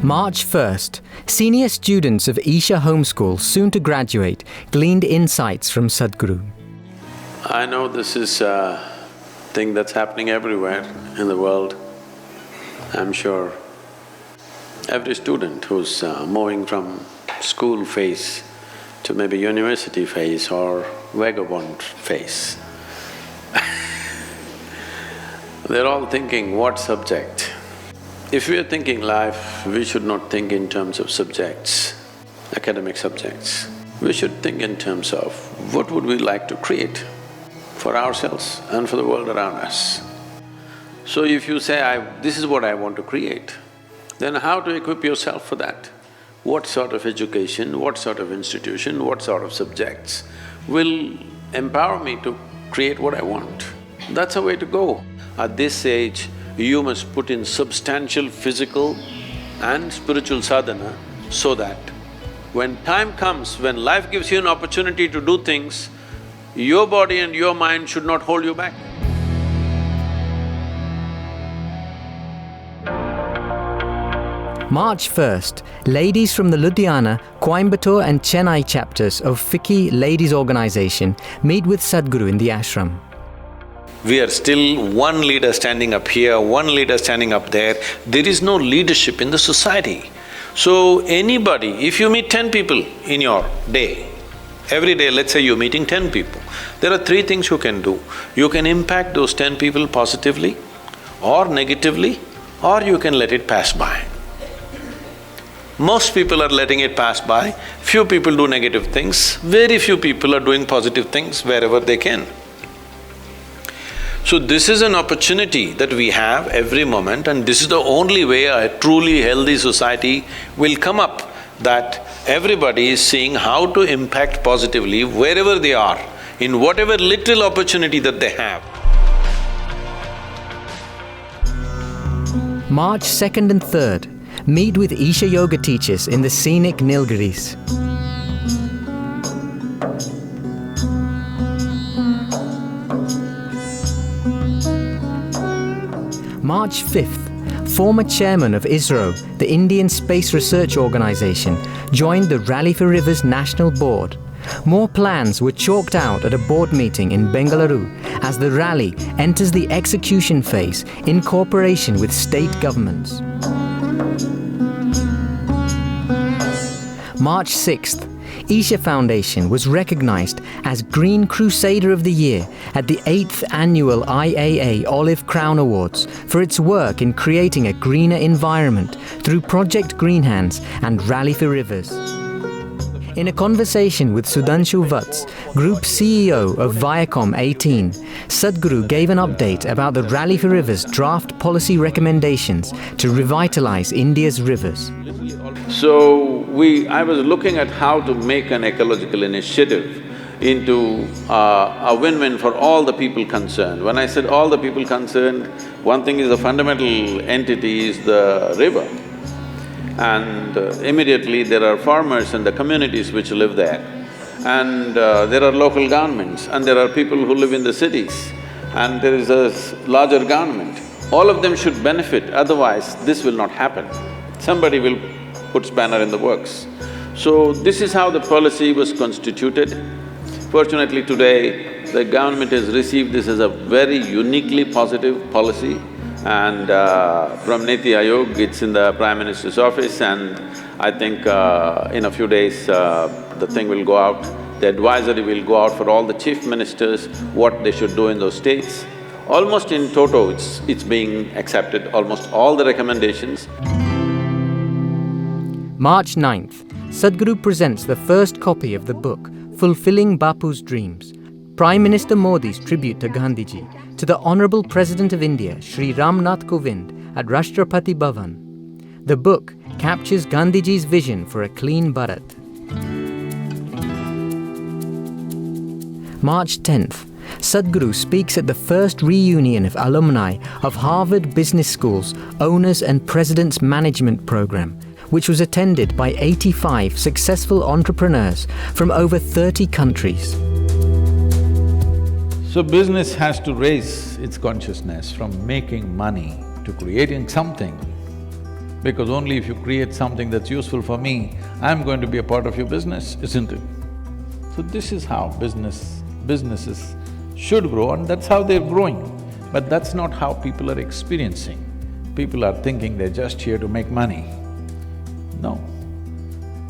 March 1st, senior students of Isha Homeschool, soon to graduate, gleaned insights from Sadhguru. I know this is a thing that's happening everywhere in the world. I'm sure every student who's moving from school phase to maybe university phase or vagabond phase, they're all thinking, what subject? If we are thinking life, we should not think in terms of subjects, academic subjects. We should think in terms of what would we like to create for ourselves and for the world around us. So if you say, this is what I want to create, then how to equip yourself for that? What sort of education, what sort of institution, what sort of subjects will empower me to create what I want? That's the way to go. At this age, you must put in substantial physical and spiritual sadhana so that when time comes, when life gives you an opportunity to do things, your body and your mind should not hold you back. March 1st, ladies from the Ludhiana, Coimbatore and Chennai chapters of FICCI Ladies Organization meet with Sadhguru in the ashram. We are still one leader standing up here, one leader standing up there. There is no leadership in the society. So anybody, if you meet 10 people in your day, every day let's say you're meeting 10 people, there are three things you can do. You can impact those 10 people positively or negatively, or you can let it pass by. Most people are letting it pass by, few people do negative things, very few people are doing positive things wherever they can. So this is an opportunity that we have every moment, and this is the only way a truly healthy society will come up, that everybody is seeing how to impact positively wherever they are, in whatever little opportunity that they have. March 2nd and 3rd, meet with Isha Yoga teachers in the scenic Nilgiris. March 5th, former chairman of ISRO, the Indian Space Research Organization, joined the Rally for Rivers National Board. More plans were chalked out at a board meeting in Bengaluru as the rally enters the execution phase in cooperation with state governments. March 6th, Isha Foundation was recognized as Green Crusader of the Year at the 8th Annual IAA Olive Crown Awards for its work in creating a greener environment through Project Green Hands and Rally for Rivers. In a conversation with Sudhanshu Vats, Group CEO of Viacom 18, Sadhguru gave an update about the Rally for Rivers draft policy recommendations to revitalize India's rivers. So I was looking at how to make an ecological initiative into a win-win for all the people concerned. When I said all the people concerned, one thing is the fundamental entity is the river. And immediately there are farmers and the communities which live there. And there are local governments, and there are people who live in the cities, and there is a larger government. All of them should benefit, otherwise this will not happen. Somebody will put spanner in the works. So this is how the policy was constituted. Fortunately today, the government has received this as a very uniquely positive policy, and from Niti Aayog, it's in the Prime Minister's office, and I think in a few days the thing will go out. The advisory will go out for all the chief ministers, what they should do in those states. Almost in toto, it's being accepted, almost all the recommendations. March 9th, Sadhguru presents the first copy of the book, Fulfilling Bapu's Dreams, Prime Minister Modi's tribute to Gandhiji, to the Honourable President of India, Shri Ram Nath Kovind, at Rashtrapati Bhavan. The book captures Gandhiji's vision for a clean Bharat. March 10th, Sadhguru speaks at the first reunion of alumni of Harvard Business School's Owners and Presidents Management Program, which was attended by 85 successful entrepreneurs from over 30 countries. So business has to raise its consciousness from making money to creating something because only if you create something that's useful for me, I'm going to be a part of your business, isn't it? So this is how businesses should grow, and that's how they're growing. But that's not how people are experiencing. People are thinking they're just here to make money. No.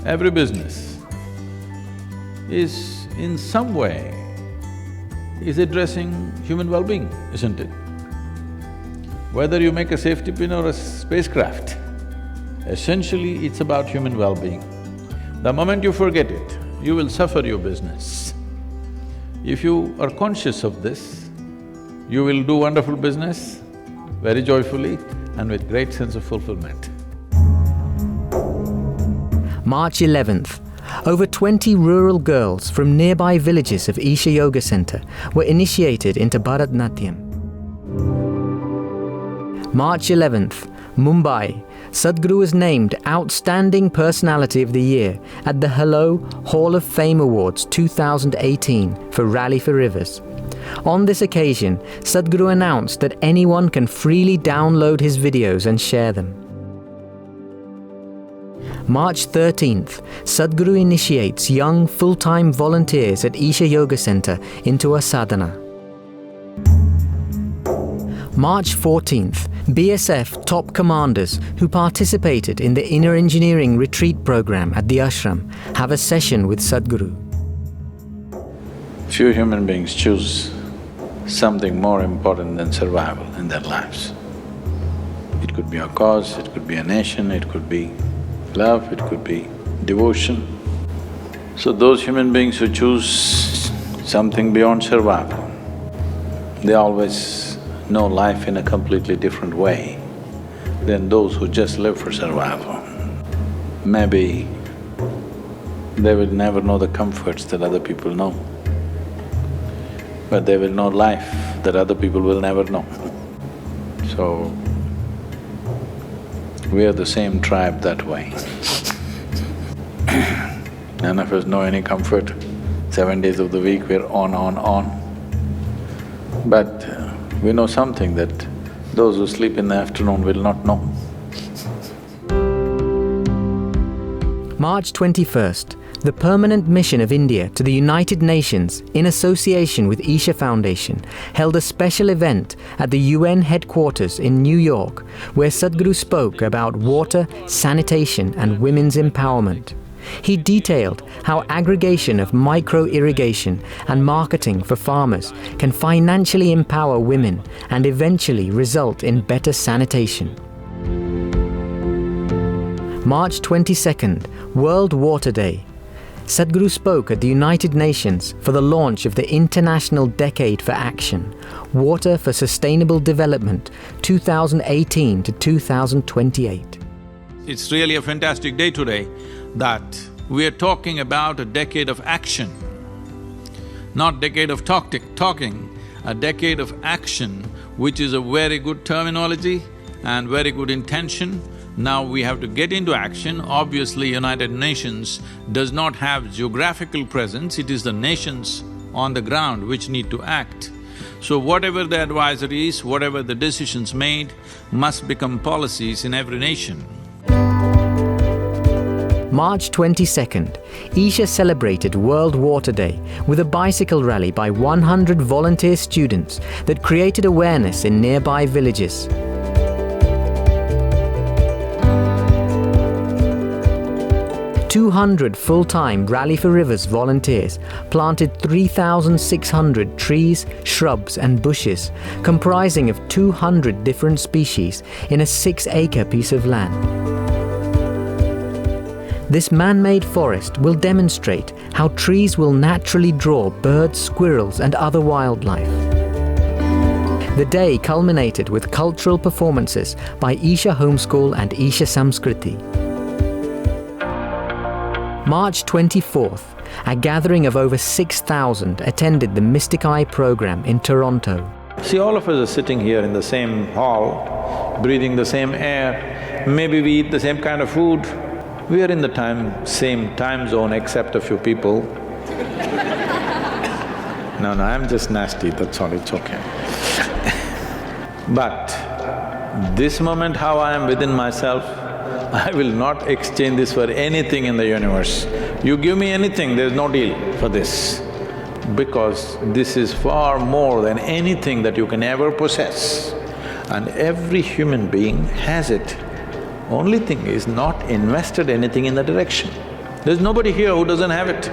Every business is in some way is addressing human well-being, isn't it? Whether you make a safety pin or a spacecraft, essentially it's about human well-being. The moment you forget it, you will suffer your business. If you are conscious of this, you will do wonderful business very joyfully and with great sense of fulfillment. March 11th, over 20 rural girls from nearby villages of Isha Yoga Center were initiated into Bharatnatyam. March 11th, Mumbai, Sadhguru was named Outstanding Personality of the Year at the Hello Hall of Fame Awards 2018 for Rally for Rivers. On this occasion, Sadhguru announced that anyone can freely download his videos and share them. March 13th, Sadhguru initiates young full-time volunteers at Isha Yoga Center into a sadhana. March 14th, BSF top commanders who participated in the Inner Engineering Retreat program at the ashram have a session with Sadhguru. Few human beings choose something more important than survival in their lives. It could be a cause, it could be a nation, it could be love, it could be devotion. So those human beings who choose something beyond survival, they always know life in a completely different way than those who just live for survival. Maybe they will never know the comforts that other people know, but they will know life that other people will never know. So, we are the same tribe that way. None of us know any comfort. 7 days of the week we're on. But we know something that those who sleep in the afternoon will not know. March 21st, the Permanent Mission of India to the United Nations, in association with Isha Foundation, held a special event at the UN headquarters in New York, where Sadhguru spoke about water, sanitation and women's empowerment. He detailed how aggregation of micro-irrigation and marketing for farmers can financially empower women and eventually result in better sanitation. March 22nd, World Water Day. Sadhguru spoke at the United Nations for the launch of the International Decade for Action, Water for Sustainable Development 2018 to 2028. It's really a fantastic day today that we are talking about a decade of action, not decade of talking, a decade of action, which is a very good terminology and very good intention. Now we have to get into action. Obviously, United Nations does not have geographical presence, it is the nations on the ground which need to act. So whatever the advisories, whatever the decisions made, must become policies in every nation. March 22nd, Isha celebrated World Water Day with a bicycle rally by 100 volunteer students that created awareness in nearby villages. "200 full-time Rally for Rivers volunteers planted 3,600 trees, shrubs and bushes, comprising of 200 different species in a 6-acre piece of land. This man-made forest will demonstrate how trees will naturally draw birds, squirrels and other wildlife. The day culminated with cultural performances by Isha Homeschool and Isha Samskriti. March 24th, a gathering of over 6,000 attended the Mystic Eye program in Toronto. See, all of us are sitting here in the same hall, breathing the same air, maybe we eat the same kind of food. We are in the same time zone except a few people. No, I'm just nasty, that's all, it's okay. But this moment how I am within myself, I will not exchange this for anything in the universe. You give me anything, there's no deal for this. Because this is far more than anything that you can ever possess. And every human being has it. Only thing is not invested anything in the direction. There's nobody here who doesn't have it.